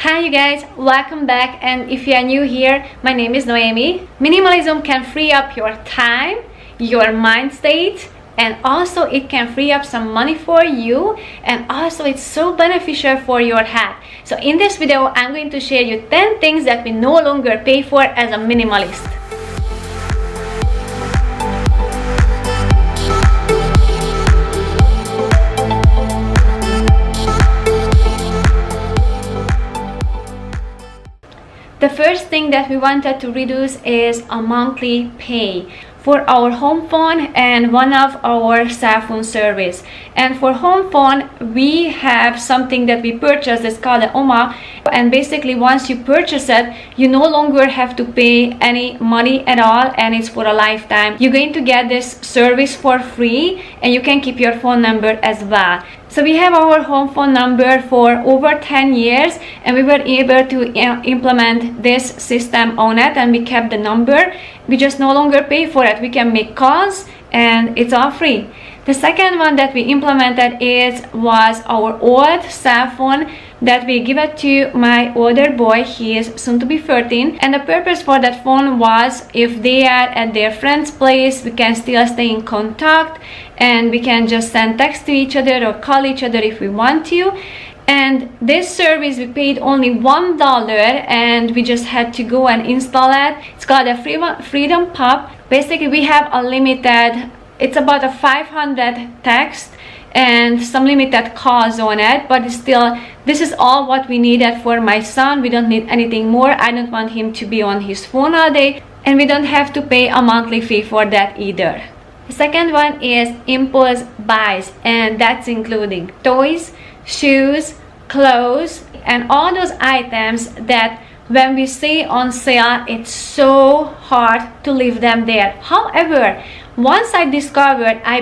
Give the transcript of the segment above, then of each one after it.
Hi you guys, welcome back, and if you are new here, my name is Noemi. Minimalism can free up your time, your mind state, and also it can free up some money for you, and also it's so beneficial for your health. So in this video, I'm going to share you 10 things that we no longer pay for as a minimalist. The first thing that we wanted to reduce is a monthly pay for our home phone and one of our cell phone service. And for home phone, we have something that we purchased. It's called the OMA, and basically once you purchase it, you no longer have to pay any money at all, and it's for a lifetime. You're going to get this service for free, and you can keep your phone number as well. So we have our home phone number for over 10 years, and we were able to implement this system on it, and we kept the number. We just no longer pay for it. We can make calls and it's all free. The second one that we implemented was our old cell phone that we give it to my older boy. He is soon to be 13, and the purpose for that phone was if they are at their friend's place, we can still stay in contact and we can just send text to each other or call each other if we want to. And this service we paid only $1, and we just had to go and install it. It's called a Freedom Pop. Basically we have a limited, it's about a 500 text and some limited calls on it, but still this is all what we needed for my son. We don't need anything more. I don't want him to be on his phone all day, and we don't have to pay a monthly fee for that either. The second one is impulse buys, and that's including toys, shoes, clothes, and all those items that when we see on sale, it's so hard to leave them there. However, once I discovered, I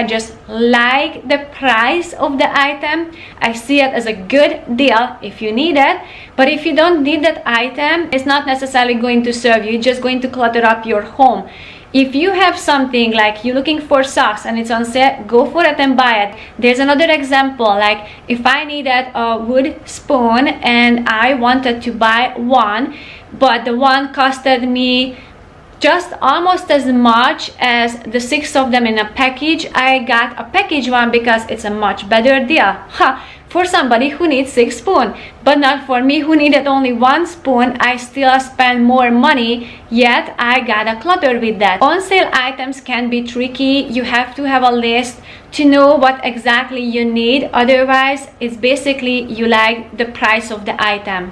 just like the price of the item. I see it as a good deal if you need it, but if you don't need that item, it's not necessarily going to serve you. It's just going to clutter up your home. If you have something like you're looking for socks and it's on sale, go for it and buy it. There's another example, like if I needed a wood spoon and I wanted to buy one, but the one costed me just almost as much as the 6 of them in a package, I got a package one because it's a much better deal. For somebody who needs 6 spoons, but not for me who needed only 1 spoon. I still spend more money, yet I got a clutter with that. On sale items can be tricky. You have to have a list to know what exactly you need. Otherwise, it's basically you like the price of the item.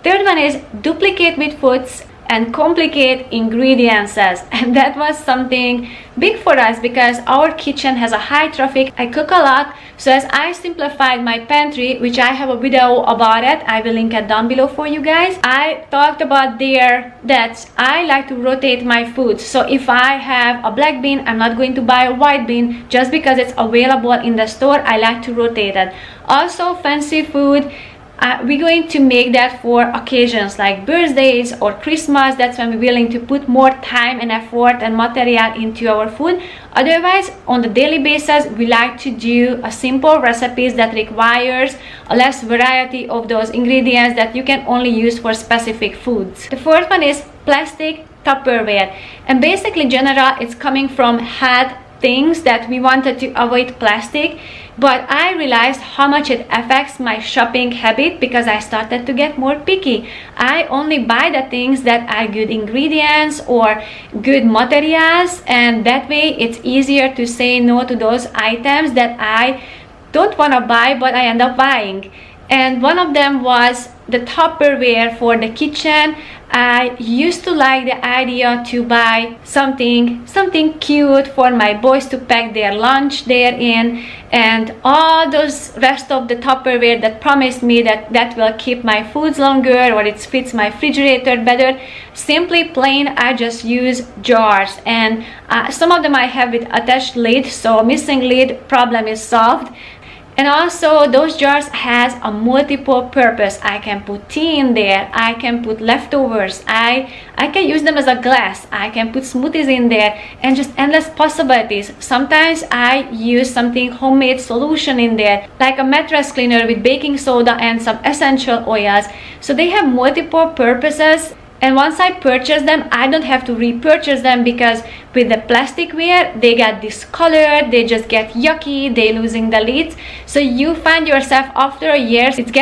Third one is duplicate with foods and complicate ingredients, and that was something big for us because our kitchen has a high traffic. I cook a lot, so as I simplified my pantry, which I have a video about it, I will link it down below for you guys. I talked about there that I like to rotate my food. So if I have a black bean, I'm not going to buy a white bean just because it's available in the store. I like to rotate it. Also, fancy food, we're going to make that for occasions like birthdays or Christmas. That's when we're willing to put more time and effort and material into our food. Otherwise, on the daily basis, we like to do a simple recipes that requires a less variety of those ingredients that you can only use for specific foods. The fourth one is plastic Tupperware, and basically general it's coming from health things that we wanted to avoid plastic, but I realized how much it affects my shopping habit because I started to get more picky. I only buy the things that are good ingredients or good materials, and that way it's easier to say no to those items that I don't want to buy but I end up buying. And one of them was the Tupperware for the kitchen. I used to like the idea to buy something cute for my boys to pack their lunch therein, and all those rest of the Tupperware that promised me that will keep my foods longer or it fits my refrigerator better. Simply plain, I just use jars, and some of them I have with attached lid, so missing lid problem is solved. And also those jars has a multiple purpose. I can put tea in there, I can put leftovers, I can use them as a glass, I can put smoothies in there, and just endless possibilities. Sometimes I use something homemade solution in there, like a mattress cleaner with baking soda and some essential oils. So they have multiple purposes. And once I purchase them, I don't have to repurchase them, because with the plasticware, they get discolored, they just get yucky, they losing the lids. So you find yourself after a year, it's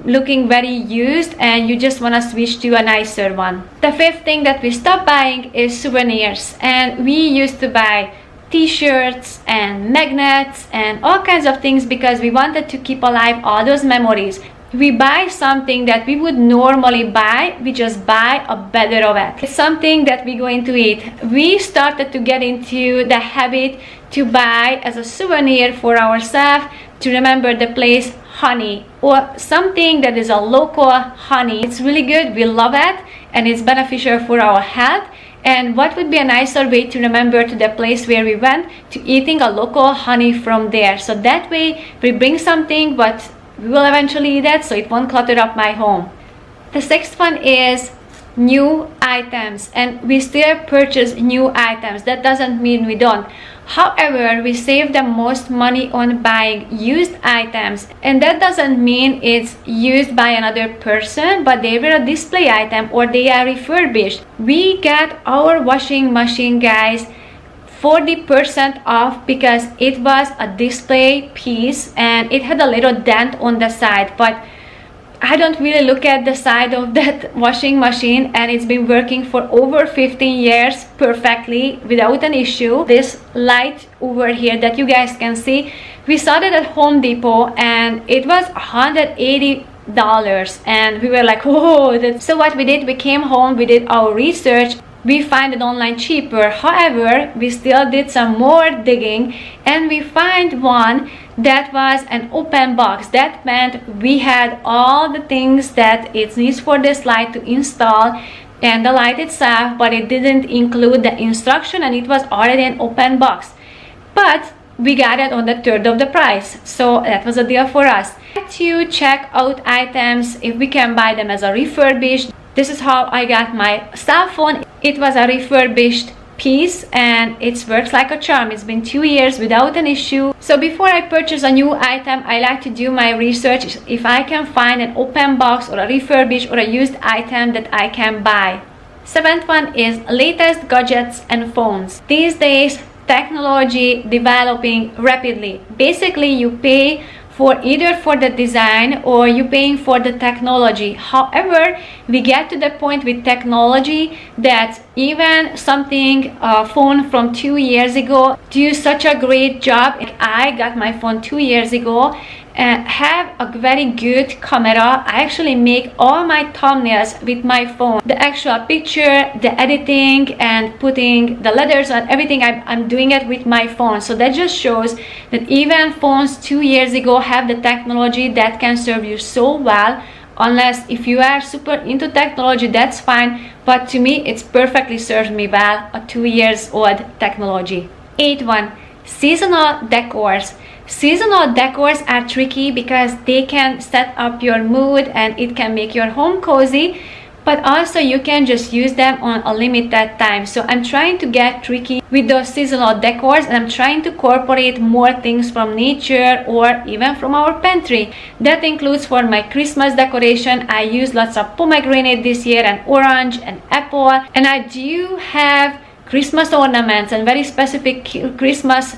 looking very used, and you just want to switch to a nicer one. The fifth thing that we stopped buying is souvenirs. And we used to buy t-shirts and magnets and all kinds of things because we wanted to keep alive all those memories. We buy something that we would normally buy, we just buy a better of it. It's something that we're going to eat. We started to get into the habit to buy as a souvenir for ourselves to remember the place honey, or something that is a local honey. It's really good, we love it, and it's beneficial for our health. And what would be a nicer way to remember to the place where we went, to eating a local honey from there. So that way we bring something, but we will eventually eat it, so it won't clutter up my home. The sixth one is new items, and we still purchase new items. That doesn't mean we don't. However, we save the most money on buying used items, and that doesn't mean it's used by another person, but they were a display item or they are refurbished. We get our washing machine, guys, 40% off because it was a display piece and it had a little dent on the side, but I don't really look at the side of that washing machine, and it's been working for over 15 years perfectly without an issue. This light over here that you guys can see, we saw it at Home Depot and it was $180, and we were like, whoa. So what we did, we came home, we did our research, we find it online cheaper. However, we still did some more digging and we find one that was an open box. That meant we had all the things that it needs for this light to install and the light itself, but it didn't include the instruction, and it was already an open box. But we got it on the third of the price, so that was a deal for us. To check out items if we can buy them as a refurbished. This is how I got my cell phone. It was a refurbished piece and it works like a charm. It's been 2 years without an issue. So before I purchase a new item, I like to do my research if I can find an open box or a refurbished or a used item that I can buy. Seventh one is latest gadgets and phones. These days, technology developing rapidly. Basically, you pay for either for the design or you paying for the technology. However, we get to the point with technology that even something phone from 2 years ago do such a great job. I got my phone 2 years ago and have a very good camera. I actually make all my thumbnails with my phone. The actual picture, the editing and putting the letters and everything, I'm doing it with my phone. So that just shows that even phones 2 years ago have the technology that can serve you so well. Unless if you are super into technology, that's fine, but to me it's perfectly serves me well, a 2 years old technology. 8th one, seasonal decors. Seasonal decors are tricky because they can set up your mood and it can make your home cozy, but also you can just use them on a limited time. So I'm trying to get tricky with those seasonal decors, and I'm trying to incorporate more things from nature or even from our pantry. That includes for my Christmas decoration, I use lots of pomegranate this year and orange and apple, and I do have Christmas ornaments and very specific Christmas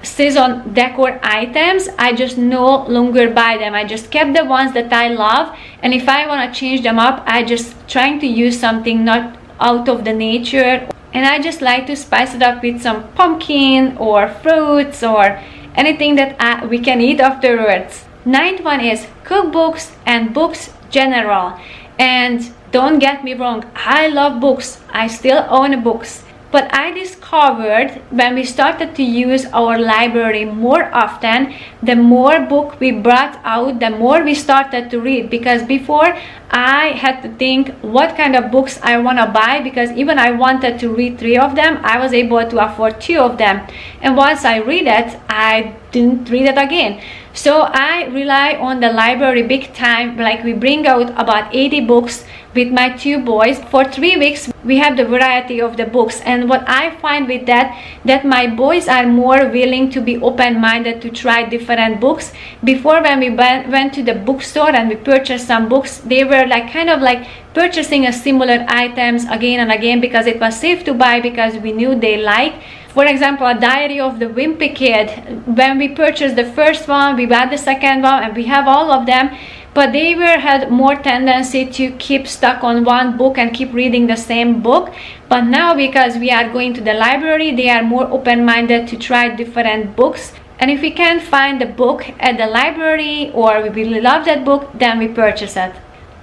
season decor items. I just no longer buy them. I just kept the ones that I love, and if I want to change them up, I just trying to use something not out of the nature, and I just like to spice it up with some pumpkin or fruits or anything that we can eat afterwards. 9th one is cookbooks and books general. And don't get me wrong, I love books. I still own books. But I discovered when we started to use our library more often, the more book we brought out, the more we started to read. Because before I had to think what kind of books I want to buy, because even I wanted to read 3 of them, I was able to afford 2 of them. And once I read it, I didn't read it again. So I rely on the library big time. Like, we bring out about 80 books with my 2 boys. For 3 weeks we have the variety of the books, and what I find with that my boys are more willing to be open-minded to try different books. Before, when we went to the bookstore and we purchased some books, they were like kind of like purchasing a similar items again and again because it was safe to buy, because we knew they like. For example, a Diary of the Wimpy Kid. When we purchased the first one, we bought the second one, and we have all of them. But they had more tendency to keep stuck on one book and keep reading the same book. But now, because we are going to the library, they are more open-minded to try different books. And if we can find the book at the library, or we really love that book, then we purchase it.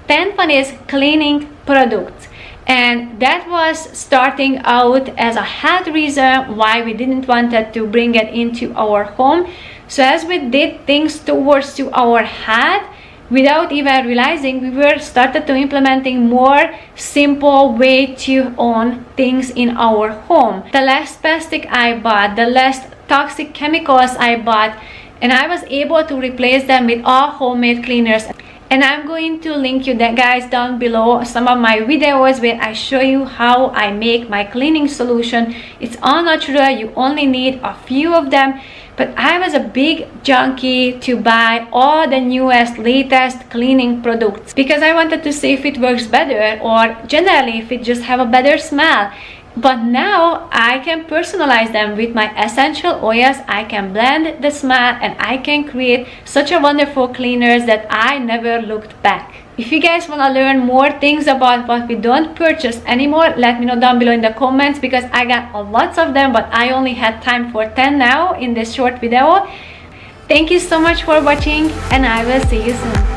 10th one is cleaning products. And that was starting out as a health reason why we didn't want to bring it into our home. So as we did things towards to our health, without even realizing, we were started to implementing more simple way to own things in our home. The less plastic I bought, the less toxic chemicals I bought, and I was able to replace them with all homemade cleaners. And I'm going to link you guys down below some of my videos where I show you how I make my cleaning solution. It's all natural, you only need a few of them. But I was a big junkie to buy all the newest, latest cleaning products because I wanted to see if it works better, or generally if it just have a better smell. But now I can personalize them with my essential oils. I can blend the smell, and I can create such a wonderful cleaners that I never looked back. If you guys want to learn more things about what we don't purchase anymore, let me know down below in the comments, because I got lots of them, but I only had time for 10 now in this short video. Thank you so much for watching, and I will see you soon.